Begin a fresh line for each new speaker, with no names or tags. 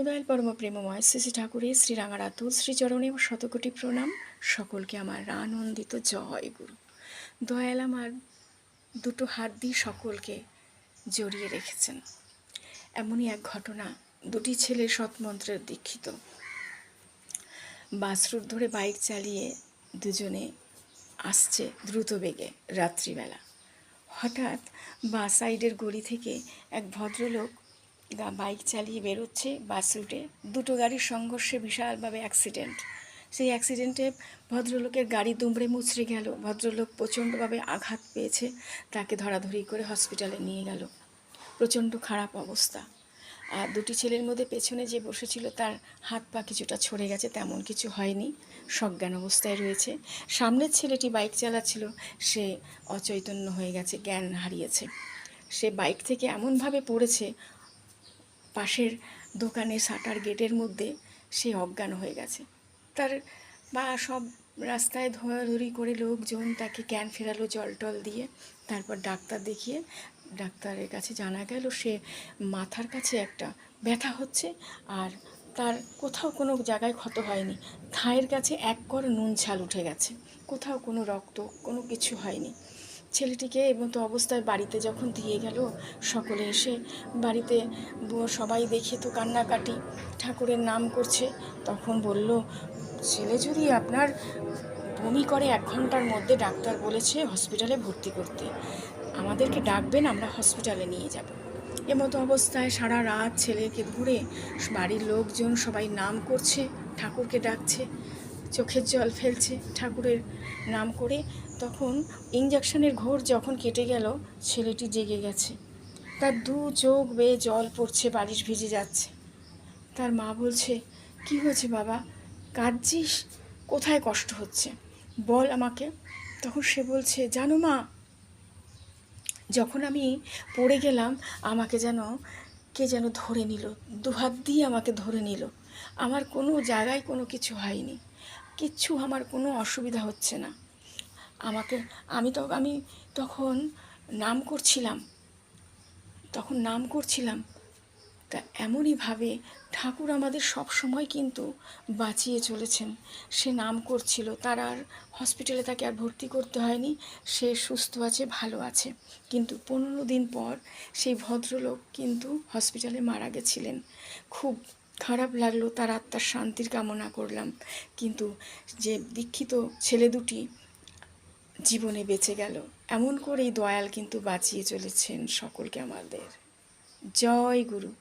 দয়াল পরম প্রেমময় শ্রী শ্রী ঠাকুরের শ্রীরাঙারাতুল শ্রীচরণে শতকোটি প্রণাম। সকলকে আমার আনন্দিত জয় গুরু। দয়াল আমার দুটো হাত দিয়ে সকলকে জড়িয়ে রেখেছেন। এমনই এক ঘটনা, দুটি ছেলে সৎমন্ত্রের দীক্ষিত, বাস রুট ধরে বাইক চালিয়ে দুজনে আসছে দ্রুত বেগে রাত্রিবেলা। হঠাৎ বাস সাইডের গলি থেকে এক ভদ্রলোক বাইক চালিয়ে বেরোচ্ছে বাস রুটে। দুটো গাড়ির সংঘর্ষে বিশালভাবে অ্যাক্সিডেন্ট। সেই অ্যাক্সিডেন্টে ভদ্রলোকের গাড়ি দুমড়ে মুচড়ে গেল। ভদ্রলোক প্রচণ্ডভাবে আঘাত পেয়েছে, তাকে ধরাধরি করে হসপিটালে নিয়ে গেল। প্রচণ্ড খারাপ অবস্থা। আর দুটি ছেলের মধ্যে পেছনে যে বসেছিল তার হাত পা কিছুটা ছড়ে গেছে, তেমন কিছু হয়নি, সজ্ঞান অবস্থায় রয়েছে। সামনের ছেলেটি বাইক চালাচ্ছিল, সে অচৈতন্য হয়ে গেছে, জ্ঞান হারিয়েছে। সে বাইক থেকে এমনভাবে পড়েছে, পাশের দোকানে শাটার গেটের মধ্যে সে অজ্ঞান হয়ে গেছে। তার বা সব রাস্তায় ধরাধরি করে লোকজন তাকে জ্ঞান ফেরালো জল টল দিয়ে। তারপর ডাক্তার দেখিয়ে ডাক্তারের কাছে জানা গেল সে মাথার কাছে একটা ব্যথা হচ্ছে, আর তার কোথাও কোনো জায়গায় ক্ষত হয়নি। থায়ের কাছে এক কর নুন ছাল উঠে গেছে, কোথাও কোনো রক্ত কোনো কিছু হয়নি। ছেলেটিকে মতো অবস্থায় বাড়িতে যখন দিয়ে গেল, সকলে এসে বাড়িতে সবাই দেখে তো কান্নাকাটি, ঠাকুরের নাম করছে। তখন বলল, ছেলে যদি আপনার বমি করে 1 ঘন্টার মধ্যে ডাক্তার বলেছে হসপিটালে ভর্তি করতে, আমাদেরকে ডাকবেন, আমরা হসপিটালে নিয়ে যাব। এমতো অবস্থায় সারা রাত ছেলেকে ধরে বাড়ির লোকজন সবাই নাম করছে, ঠাকুরকে ডাকছে, চোখের জল ফেলছে ঠাকুরের নাম করে। তখন ইঞ্জেকশনের ঘোর যখন কেটে গেল, ছেলেটি জেগে গেছে। তার 2 চোখ বেয়ে জল পড়ছে, বালিশ ভিজে যাচ্ছে। তার মা বলছে, কি হয়েছে বাবা, কাঁদছিস? কোথায় কষ্ট হচ্ছে বল আমাকে। তখন সে বলছে, জানো মা, যখন আমি পড়ে গেলাম আমাকে যেন কে যেন ধরে নিল, 2 হাত দিয়ে আমাকে ধরে নিল। আমার কোনো জায়গায় কোনো কিছু হয়নি, কিচ্ছু আমার কোনো অসুবিধা হচ্ছে না। আমি তখন নাম করছিলাম। তা এমনইভাবে ঠাকুর আমাদের সব সময় কিন্তু বাঁচিয়ে চলেছেন। সে নাম করছিল, তার আর হসপিটালে তাকে আর ভর্তি করতে হয়নি, সে সুস্থ আছে, ভালো আছে। কিন্তু 15 দিন পর সেই ভদ্রলোক কিন্তু হসপিটালে মারা গেছিলেন। খুব খারাপ লাগলো, তার আত্মার শান্তির কামনা করলাম। কিন্তু যে দীক্ষিত ছেলে দুটি জীবনে বেঁচে গেল। এমন করেই দয়াল কিন্তু বাঁচিয়ে চলেছেন সকলকে আমাদের। জয় গুরু।